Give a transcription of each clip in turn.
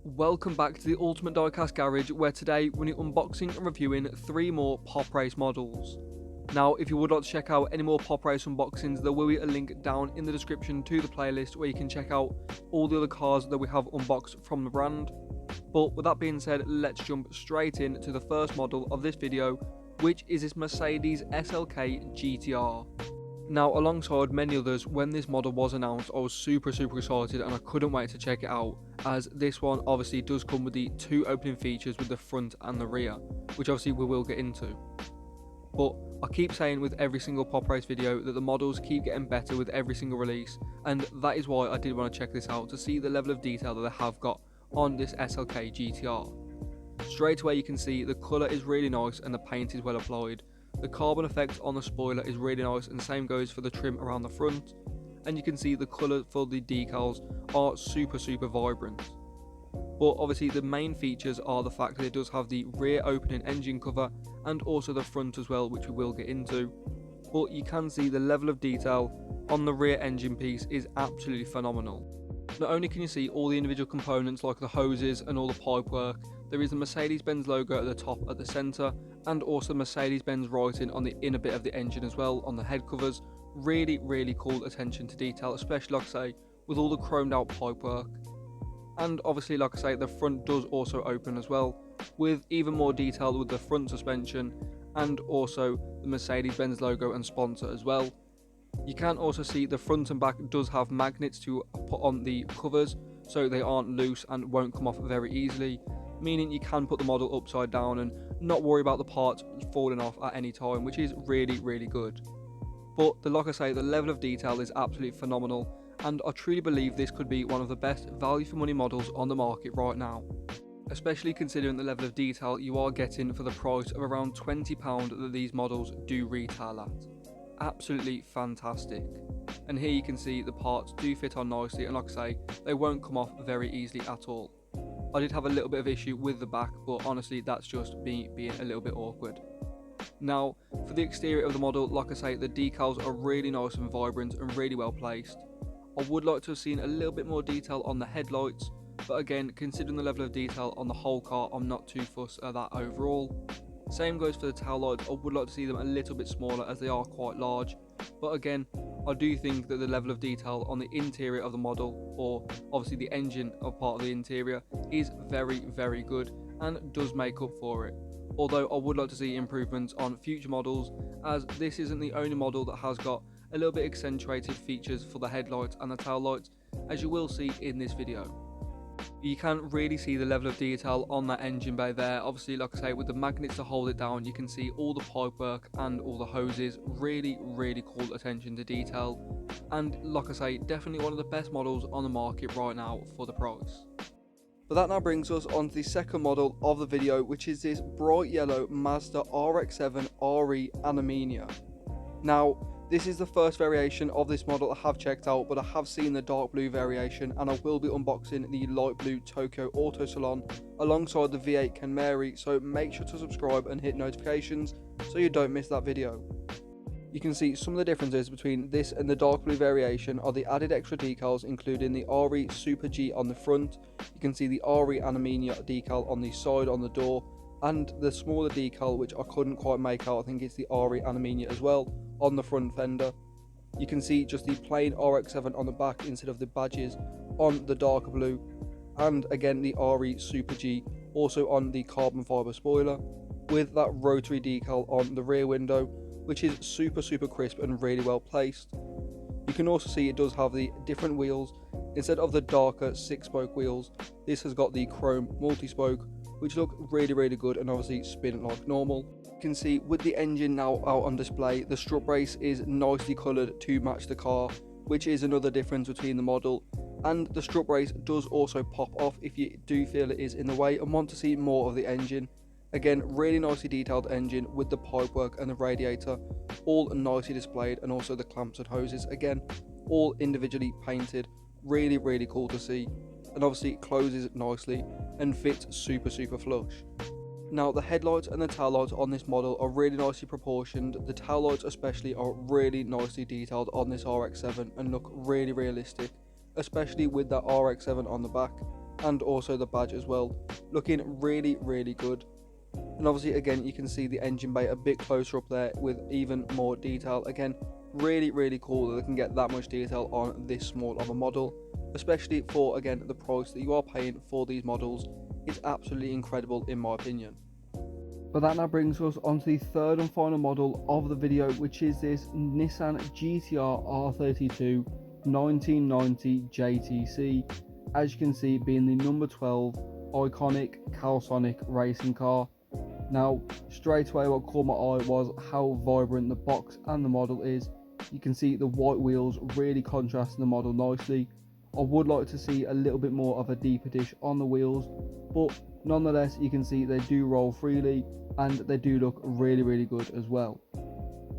Welcome back to the Ultimate Diecast Garage, where today we're unboxing and reviewing 3 more PopRace models. Now, if you would like to check out any more PopRace unboxings, there will be a link down in the description to the playlist where you can check out all the other cars that we have unboxed from the brand. But with that being said, let's jump straight into the first model of this video, which is this Mercedes SLK GTR. Now, alongside many others, when this model was announced, I was super excited and I couldn't wait to check it out, as this one obviously does come with the 2 opening features with the front and the rear, which obviously we will get into. But I keep saying with every single PopRace video that the models keep getting better with every single release, and that is why I did want to check this out to see the level of detail that they have got on this SLK GTR. Straight away you can see the colour is really nice and the paint is well applied. The carbon effect on the spoiler is really nice, and the same goes for the trim around the front, and you can see the colour for the decals are super vibrant. But obviously the main features are the fact that it does have the rear opening engine cover and also the front as well, which we will get into. But you can see the level of detail on the rear engine piece is absolutely phenomenal. Not only can you see all the individual components like the hoses and all the pipework, there is the Mercedes-Benz logo at the top at the centre, and also Mercedes-Benz writing on the inner bit of the engine as well on the head covers. Really cool attention to detail, especially like I say with all the chromed out pipework. And obviously like I say, the front does also open as well, with even more detail with the front suspension and also the Mercedes-Benz logo and sponsor as well. You can also see the front and back does have magnets to put on the covers, so they aren't loose and won't come off very easily, meaning you can put the model upside down and not worry about the parts falling off at any time, which is really good. But like I say, the level of detail is absolutely phenomenal, and I truly believe this could be one of the best value for money models on the market right now, especially considering the level of detail you are getting for the price of around £20 that these models do retail at. Absolutely fantastic. And here you can see the parts do fit on nicely, and like I say, they won't come off very easily at all. I did have a little bit of issue with the back, but honestly that's just me being a little bit awkward. Now, for the exterior of the model, like I say, the decals are really nice and vibrant and really well placed. I would like to have seen a little bit more detail on the headlights, but again, considering the level of detail on the whole car, I'm not too fussed at that overall. Same goes for the tail lights. I would like to see them a little bit smaller as they are quite large, but again, I do think that the level of detail on the interior of the model, or obviously the engine of part of the interior, is very good and does make up for it. Although I would like to see improvements on future models, as this isn't the only model that has got a little bit accentuated features for the headlights and the tail lights, as you will see in this video. You can really see the level of detail on that engine bay there. Obviously, like I say, with the magnets to hold it down, you can see all the pipework and all the hoses. Really cool attention to detail, and like I say, definitely one of the best models on the market right now for the price. But that now brings us on to the second model of the video, which is this bright yellow Mazda RX7 RE Amemiya. Now, this is the first variation of this model I have checked out, but I have seen the dark blue variation, and I will be unboxing the light blue Tokyo Auto Salon alongside the V8 Camry, so make sure to subscribe and hit notifications so you don't miss that video. You can see some of the differences between this and the dark blue variation are the added extra decals, including the RE Super G on the front. You can see the RE Amemiya decal on the side on the door, and the smaller decal, which I couldn't quite make out, I think it's the RE Amemiya as well, on the front fender. You can see just the plain RX7 on the back instead of the badges on the darker blue, and again the RE Super G also on the carbon fibre spoiler, with that rotary decal on the rear window, which is super crisp and really well placed. You can also see it does have the different wheels. Instead of the darker 6-spoke wheels, this has got the chrome multi-spoke, which look really good and obviously spin like normal. You can see with the engine now out on display, the strut brace is nicely coloured to match the car, which is another difference between the model. And the strut brace does also pop off if you do feel it is in the way and want to see more of the engine. Again, really nicely detailed engine with the pipework and the radiator all nicely displayed, and also the clamps and hoses, again all individually painted. Really cool to see, and obviously it closes nicely and fits super flush. Now, the headlights and the tail lights on this model are really nicely proportioned. The tail lights especially are really nicely detailed on this RX7 and look really realistic, especially with that RX7 on the back. and also the badge as well, looking really good. And obviously again you can see the engine bay a bit closer up there with even more detail. Again, really cool that they can get that much detail on this small of a model, especially for, again, the price that you are paying for these models. It's absolutely incredible in my opinion. But that now brings us on to the third and final model of the video, which is this Nissan GTR R32 1990 JTC. As you can see, being the number 12 iconic calsonic racing car. Now, straight away what caught my eye was how vibrant the box and the model is. You can see the white wheels really contrasting the model nicely. I would like to see a little bit more of a deeper dish on the wheels, but nonetheless you can see they do roll freely and they do look really good as well.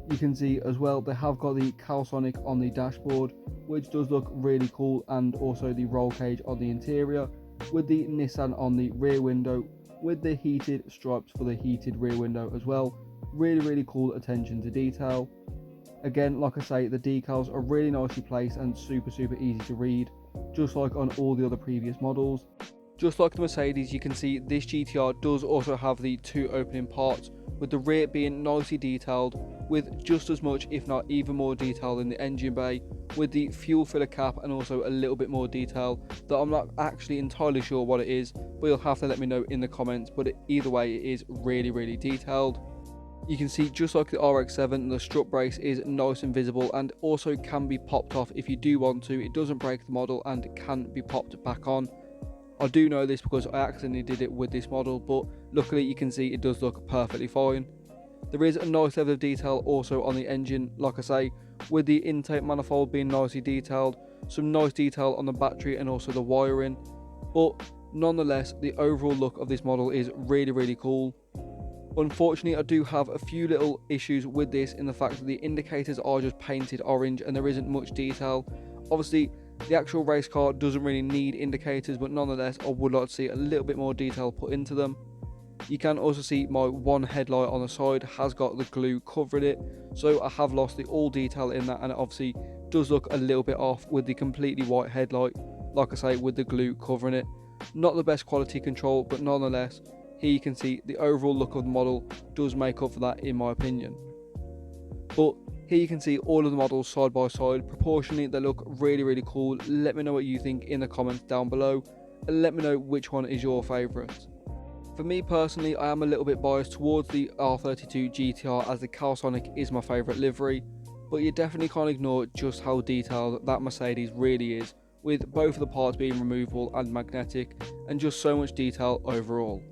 You can see as well they have got the calsonic on the dashboard, which does look really cool, and also the roll cage on the interior, with the Nissan on the rear window with the heated stripes for the heated rear window as well. Really cool attention to detail. Again, like I say, the decals are really nicely placed and super easy to read, just like on all the other previous models. Just like the Mercedes, you can see this GTR does also have the two opening parts, with the rear being nicely detailed with just as much, if not even more detail than the engine bay, with the fuel filler cap and also a little bit more detail that I'm not actually entirely sure what it is, but you'll have to let me know in the comments. But either way, it is really detailed. You can see, just like the RX7, the strut brace is nice and visible and also can be popped off if you do want to. It doesn't break the model and it can be popped back on. I do know this because I accidentally did it with this model, but luckily you can see it does look perfectly fine. There is a nice level of detail also on the engine, like I say, with the intake manifold being nicely detailed, some nice detail on the battery and also the wiring. But nonetheless, the overall look of this model is really cool. Unfortunately, I do have a few little issues with this, in the fact that the indicators are just painted orange and there isn't much detail. Obviously, the actual race car doesn't really need indicators, but nonetheless, I would like to see a little bit more detail put into them. You can also see my one headlight on the side has got the glue covering it, so I have lost the all detail in that, and it obviously does look a little bit off with the completely white headlight, like I say, with the glue covering it. Not the best quality control, but nonetheless, here you can see the overall look of the model does make up for that in my opinion. But here you can see all of the models side by side. Proportionally, they look really cool. Let me know what you think in the comments down below, and let me know which one is your favourite. For me personally, I am a little bit biased towards the R32 GTR, as the calsonic is my favourite livery, but you definitely can't ignore just how detailed that Mercedes really is, with both of the parts being removable and magnetic, and just so much detail overall.